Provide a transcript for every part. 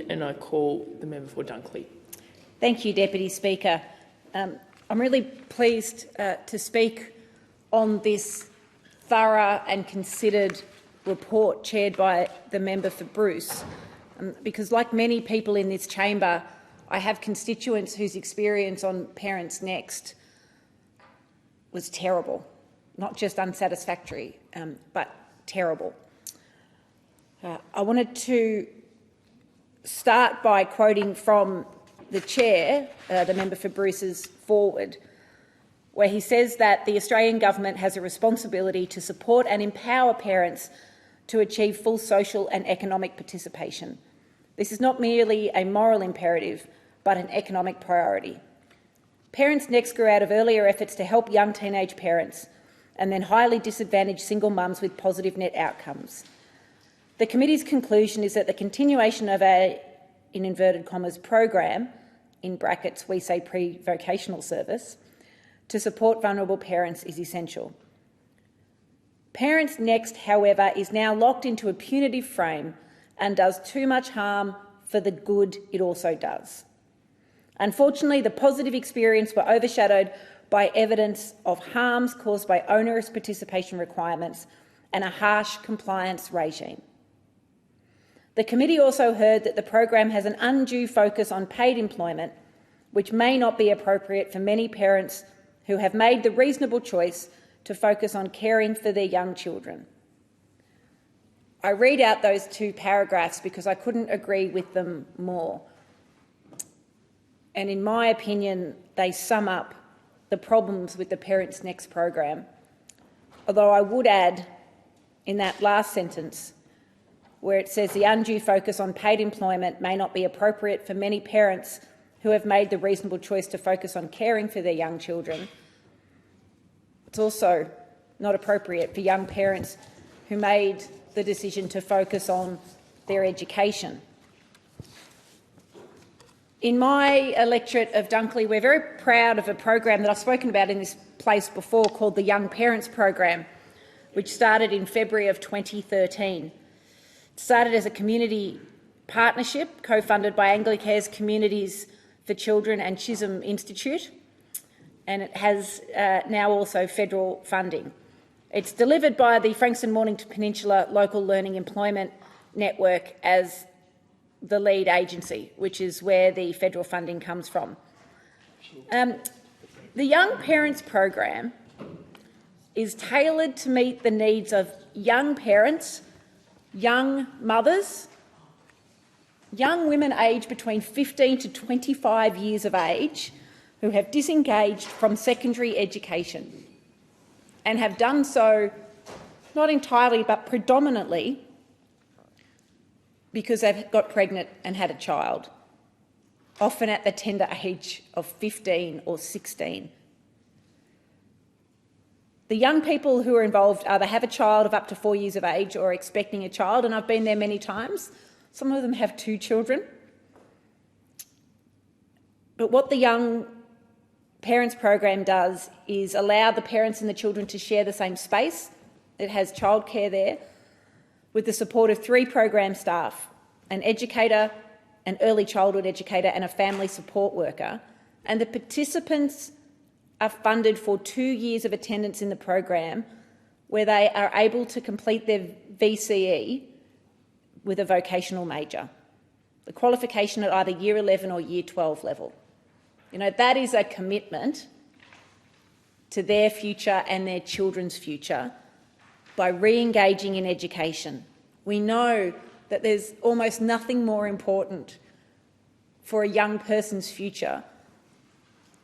and I call the member for Dunkley. Thank you, Deputy Speaker. I'm really pleased to speak on this thorough and considered report chaired by the member for Bruce, because like many people in this chamber, I have constituents whose experience on Parents Next was terrible, not just unsatisfactory, but terrible. I wanted to start by quoting from the chair, the member for Bruce's forward, where he says that the Australian government has a responsibility to support and empower parents to achieve full social and economic participation. This is not merely a moral imperative, but an economic priority. Parents Next grew out of earlier efforts to help young teenage parents and then highly disadvantaged single mums with positive net outcomes. The committee's conclusion is that the continuation of a, in inverted commas, program, in brackets we say pre-vocational service, to support vulnerable parents is essential. Parents Next, however, is now locked into a punitive frame and does too much harm for the good it also does. Unfortunately, the positive experience were overshadowed by evidence of harms caused by onerous participation requirements and a harsh compliance regime. The committee also heard that the program has an undue focus on paid employment, which may not be appropriate for many parents who have made the reasonable choice to focus on caring for their young children. I read out those two paragraphs because I couldn't agree with them more. And in my opinion, they sum up the problems with the Parents Next program. Although I would add in that last sentence, where it says the undue focus on paid employment may not be appropriate for many parents who have made the reasonable choice to focus on caring for their young children. It's also not appropriate for young parents who made the decision to focus on their education. In my electorate of Dunkley, we're very proud of a program that I've spoken about in this place before called the Young Parents Program, which started in February of 2013. It started as a community partnership co-funded by Anglicare's Communities for Children and Chisholm Institute, and it has now also federal funding. It's delivered by the Frankston Mornington Peninsula Local Learning Employment Network as the lead agency, which is where the federal funding comes from. The Young Parents Program is tailored to meet the needs of young parents, young mothers, young women aged between 15 to 25 years of age who have disengaged from secondary education and have done so not entirely but predominantly because they've got pregnant and had a child, often at the tender age of 15 or 16. The young people who are involved either have a child of up to 4 years of age or are expecting a child, and I've been there many times. Some of them have 2 children. But what the Young Parents Program does is allow the parents and the children to share the same space. It has childcare there, with the support of 3 program staff, an educator, an early childhood educator and a family support worker, and the participants are funded for 2 years of attendance in the program where they are able to complete their VCE with a vocational major, the qualification at either Year 11 or Year 12 level. You know, that is a commitment to their future and their children's future by re-engaging in education. We know that there's almost nothing more important for a young person's future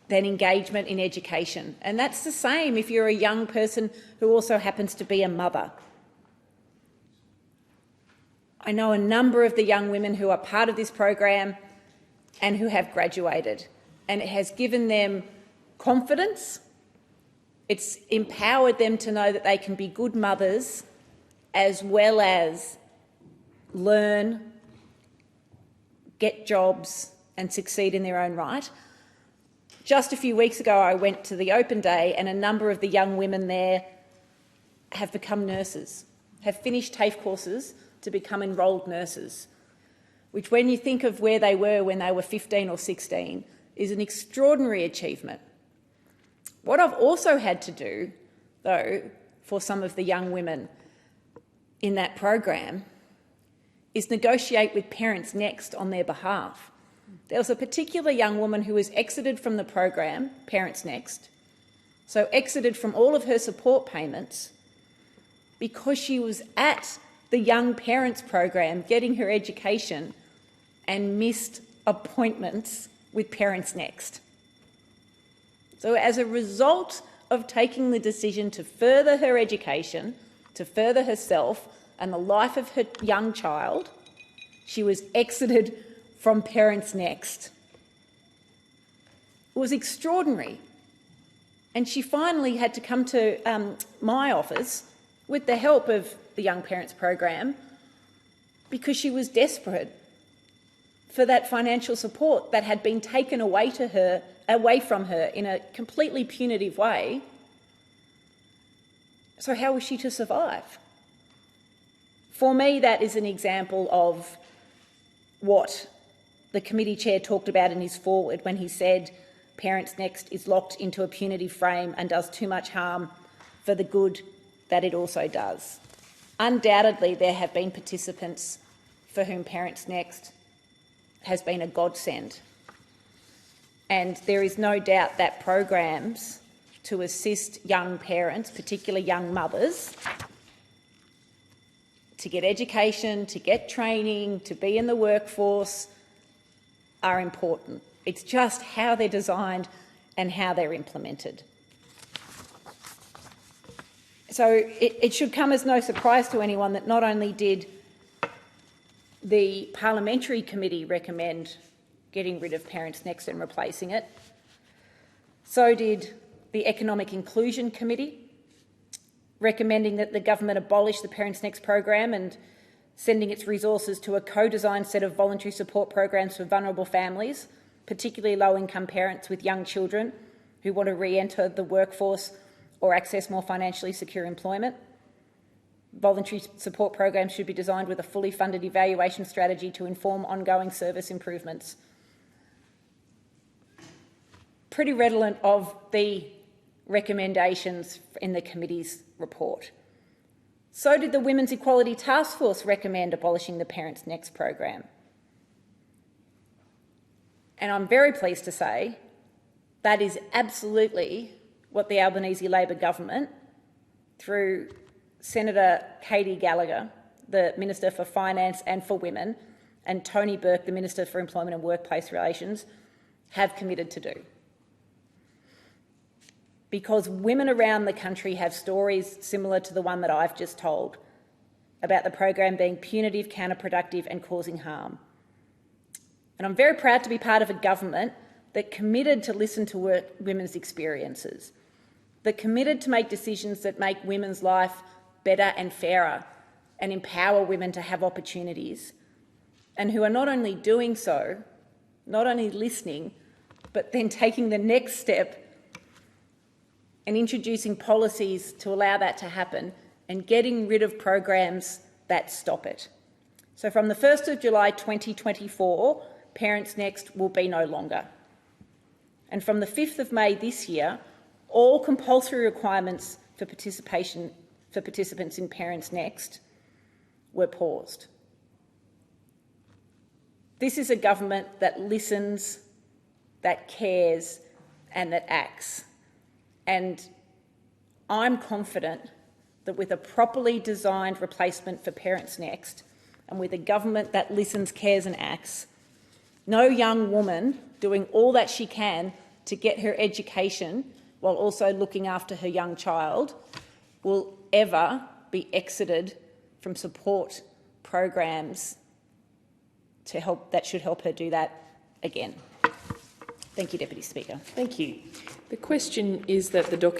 than engagement in education. And that's the same if you're a young person who also happens to be a mother. I know a number of the young women who are part of this program and who have graduated, and it has given them confidence. It's empowered them to know that they can be good mothers as well as learn, get jobs and succeed in their own right. Just a few weeks ago, I went to the open day and a number of the young women there have become nurses, have finished TAFE courses to become enrolled nurses. which when you think of where they were when they were 15 or 16, is an extraordinary achievement. What I've also had to do, though, for some of the young women in that program is negotiate with Parents Next on their behalf. There was a particular young woman who was exited from the program, Parents Next, so exited from all of her support payments because she was at the Young Parents program getting her education and missed appointments with Parents Next. So as a result of taking the decision to further her education, to further herself and the life of her young child, she was exited from Parents Next. It was extraordinary. And she finally had to come to my office with the help of the Young Parents program because she was desperate for that financial support that had been taken away from her in a completely punitive way. So how was she to survive? For me, that is an example of what the committee chair talked about in his foreword when he said Parents Next is locked into a punitive frame and does too much harm for the good that it also does. Undoubtedly, there have been participants for whom Parents Next has been a godsend. And there is no doubt that programs to assist young parents, particularly young mothers, to get education, to get training, to be in the workforce are important. It's just how they're designed and how they're implemented. So it should come as no surprise to anyone that not only did the Parliamentary Committee recommend getting rid of Parents Next and replacing it, so did the Economic Inclusion Committee, recommending that the government abolish the Parents Next program and sending its resources to a co-designed set of voluntary support programs for vulnerable families, particularly low-income parents with young children who want to re-enter the workforce or access more financially secure employment. Voluntary support programs should be designed with a fully funded evaluation strategy to inform ongoing service improvements. Pretty redolent of the recommendations in the committee's report. So did the Women's Equality Task Force recommend abolishing the Parents Next program. And I'm very pleased to say that is absolutely what the Albanese Labor government, through Senator Katie Gallagher, the Minister for Finance and for Women, and Tony Burke, the Minister for Employment and Workplace Relations, have committed to do. Because women around the country have stories similar to the one that I've just told about the program being punitive, counterproductive and causing harm. And I'm very proud to be part of a government that committed to listen to women's experiences, that committed to make decisions that make women's life better and fairer and empower women to have opportunities, and who are not only doing so, not only listening, but then taking the next step and introducing policies to allow that to happen and getting rid of programs that stop it. So from the 1st of July 2024, Parents Next will be no longer. And from the 5th of May this year, all compulsory requirements for participants in Parents Next were paused. This is a government that listens, that cares and that acts. And I'm confident that with a properly designed replacement for Parents Next and with a government that listens, cares and acts, no young woman doing all that she can to get her education while also looking after her young child will ever be exited from support programs that should help her do that again. Thank you, Deputy Speaker. Thank you. The question is that the document